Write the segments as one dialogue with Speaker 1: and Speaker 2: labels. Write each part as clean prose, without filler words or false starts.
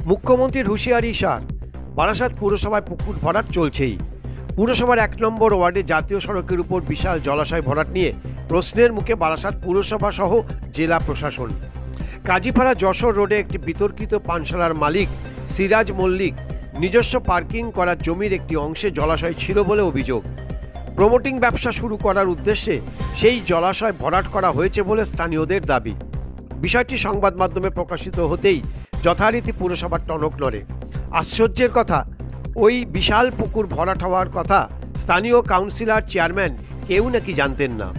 Speaker 1: মুখ্যমন্ত্রীর হুঁশিয়ারি সার, বারাসাত পুরসভায় পুকুর ভরাট চলছেই। পুরসভার 1 নম্বর ওয়ার্ডে জাতীয় সড়কের উপর বিশাল জলাশয় ভরাট নিয়ে প্রশ্নের মুখে বারাসাত পুরসভা সহ জেলা প্রশাসন। কাজীপাড়া যশোর রোডে একটি বিতর্কিত পানশালার মালিক সিরাজ মল্লিক নিজস্ব পার্কিং করা জমির একটি অংশে জলাশয় ছিল বলে অভিযোগ। প্রমোটিং ব্যবসা শুরু করার উদ্দেশ্যে সেই জলাশয় ভরাট করা হয়েছে বলে স্থানীয়দের দাবি। বিষয়টি সংবাদ মাধ্যমে প্রকাশিত হতেই যথারীতি পুরসভার টনক নড়ে। আশ্চর্যের কথা, ওই বিশাল পুকুর ভরাট হওয়ার কথা স্থানীয় কাউন্সিলর চেয়ারম্যান কেউ নাকি জানতেন না।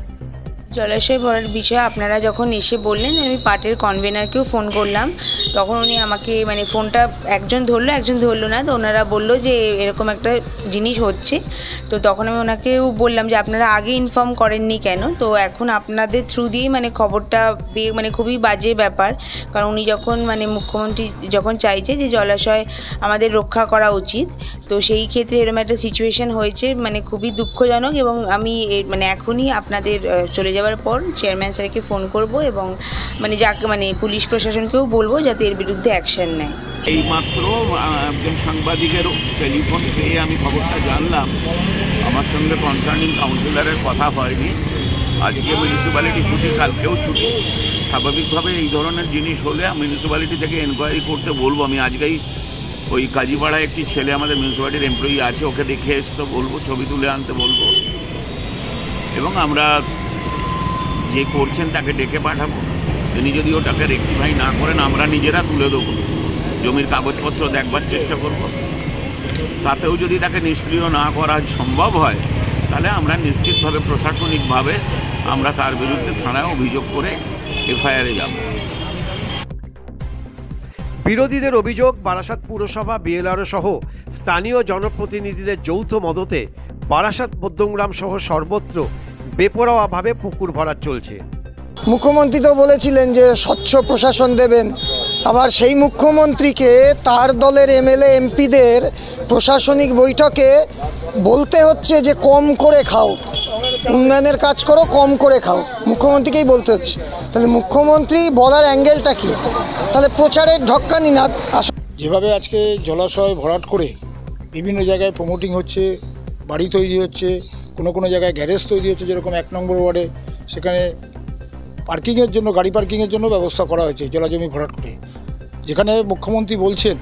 Speaker 2: জলাশয় ভরার বিষয়ে আপনারা যখন এসে বললেন, আমি পার্টির কনভেনারকেও ফোন করলাম। তখন উনি আমাকে ফোনটা একজন ধরলো না, তো ওনারা বললো যে এরকম একটা জিনিস হচ্ছে। তো তখন আমি ওনাকেও বললাম যে আপনারা আগে ইনফর্ম করেননি কেন। তো এখন আপনাদের থ্রু দিয়েই খবরটা পেয়ে খুবই বাজে ব্যাপার। কারণ উনি যখন মুখ্যমন্ত্রী যখন চাইছে যে জলাশয় আমাদের রক্ষা করা উচিত, তো সেই ক্ষেত্রে এরকম একটা সিচুয়েশন হয়েছে, খুবই দুঃখজনক। এবং আমি এখনই আপনাদের চলে যাওয়ার পর চেয়ারম্যান স্যারকে ফোন করব এবং যাকে পুলিশ প্রশাসনকেও বলবো যাতে এর বিরুদ্ধে অ্যাকশন নেয়।
Speaker 3: এইমাত্র একজন সাংবাদিকের টেলিফোন পেয়ে আমি খবরটা জানলাম। আমার সঙ্গে কনসার্নিং কাউন্সিলরের কথা হয়নি। আজকে মিউনিসিপ্যালিটি ছুটি, কালকেও ছুটি। স্বাভাবিকভাবে এই ধরনের জিনিস হলে মিউনিসিপ্যালিটি থেকে এনকোয়ারি করতে বলবো। আমি আজকেই ওই কাজীপাড়ায় একটি ছেলে আমাদের মিউনিসিপ্যালিটির এমপ্লয়ি আছে, ওকে দেখে আসতে বলবো, ছবি তুলে আনতে বলবো, এবং আমরা যে করছেন তাকে ডেকে পাঠাবো। তিনি যদি ওটাকে রেক্টিফাই না করেন আমরা নিজেরা তুলে দেবো, জমির কাগজপত্র দেখবার চেষ্টা করব। তাতেও যদি তাকে নিষ্ক্রিয় না করা সম্ভব হয়, তাহলে আমরা নিশ্চিতভাবে প্রশাসনিকভাবে আমরা তার বিরুদ্ধে থানায় অভিযোগ করে এফআইআরে যাব।
Speaker 1: বিরোধীদের অভিযোগ, বারাসাত পুরসভা, বিএলআরও সহ স্থানীয় জনপ্রতিনিধিদের যৌথ মদতে বারাসাত মধ্যমগ্রাম সহ সর্বত্র বেপরোয়াভাবে পুকুর ভরাট চলছে।
Speaker 4: মুখ্যমন্ত্রী তো বলেছিলেন যে স্বচ্ছ প্রশাসন দেবেন, আবার সেই মুখ্যমন্ত্রীকে তার দলের এমএলএ এমপিদের প্রশাসনিক বৈঠকে বলতে হচ্ছে যে কম করে খাও, উন্নয়নের কাজ করো, কম করে খাও, মুখ্যমন্ত্রীকেই বলতে হচ্ছে। তাহলে মুখ্যমন্ত্রী বলার অ্যাঙ্গেলটা কী? তাহলে প্রচারের ঢক্কানি না।
Speaker 5: যেভাবে আজকে জলাশয় ভরাট করে বিভিন্ন জায়গায় প্রমোটিং হচ্ছে, বাড়ি তৈরি হচ্ছে, কোনো জায়গায় গ্যারেজ তৈরি হচ্ছে, যেরকম 1 নম্বর ওয়ার্ডে সেখানে পার্কিংয়ের জন্য, গাড়ি পার্কিংয়ের জন্য ব্যবস্থা করা হয়েছে জলাজমি ভরাট করে। যেখানে মুখ্যমন্ত্রী বলছেন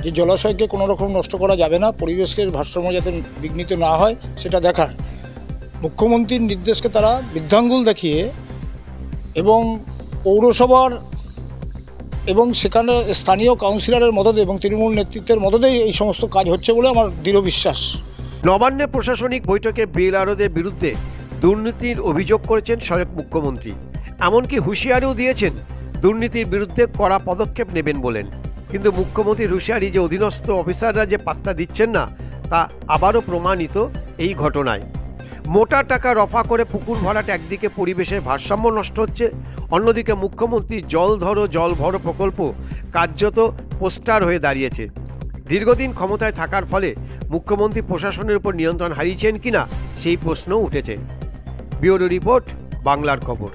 Speaker 5: যে জলাশয়কে কোনো রকম নষ্ট করা যাবে না, পরিবেশের ভারসাম্য যাতে বিঘ্নিত না হয় সেটা দেখার। মুখ্যমন্ত্রীর নির্দেশকে তারা বৃদ্ধাঙ্গুল দেখিয়ে এবং পৌরসভার এবং সেখানে স্থানীয় কাউন্সিলরের মদতে এবং তৃণমূল নেতৃত্বের মদতেই এই সমস্ত কাজ হচ্ছে বলে আমার দৃঢ় বিশ্বাস।
Speaker 1: নবান্নে প্রশাসনিক বৈঠকে বিএলআরওদের বিরুদ্ধে দুর্নীতির অভিযোগ করেছেন স্বয়ং মুখ্যমন্ত্রী। এমনকি হুঁশিয়ারিও দিয়েছেন দুর্নীতির বিরুদ্ধে কড়া পদক্ষেপ নেবেন বলেন। কিন্তু মুখ্যমন্ত্রীর হুঁশিয়ারি যে অধীনস্থ অফিসাররা যে পাত্তা দিচ্ছেন না, তা আবারও প্রমাণিত এই ঘটনায়। মোটা টাকা রফা করে পুকুর ভরাট একদিকে পরিবেশের ভারসাম্য নষ্ট হচ্ছে, অন্যদিকে মুখ্যমন্ত্রী জল ধরো জল ভরো প্রকল্প কার্যত পোস্টার হয়ে দাঁড়িয়েছে। দীর্ঘদিন ক্ষমতায় থাকার ফলে মুখ্যমন্ত্রী প্রশাসনের উপর নিয়ন্ত্রণ হারিয়েছেন কিনা সেই প্রশ্নও উঠেছে। ব্যুরো রিপোর্ট, বাংলার খবর।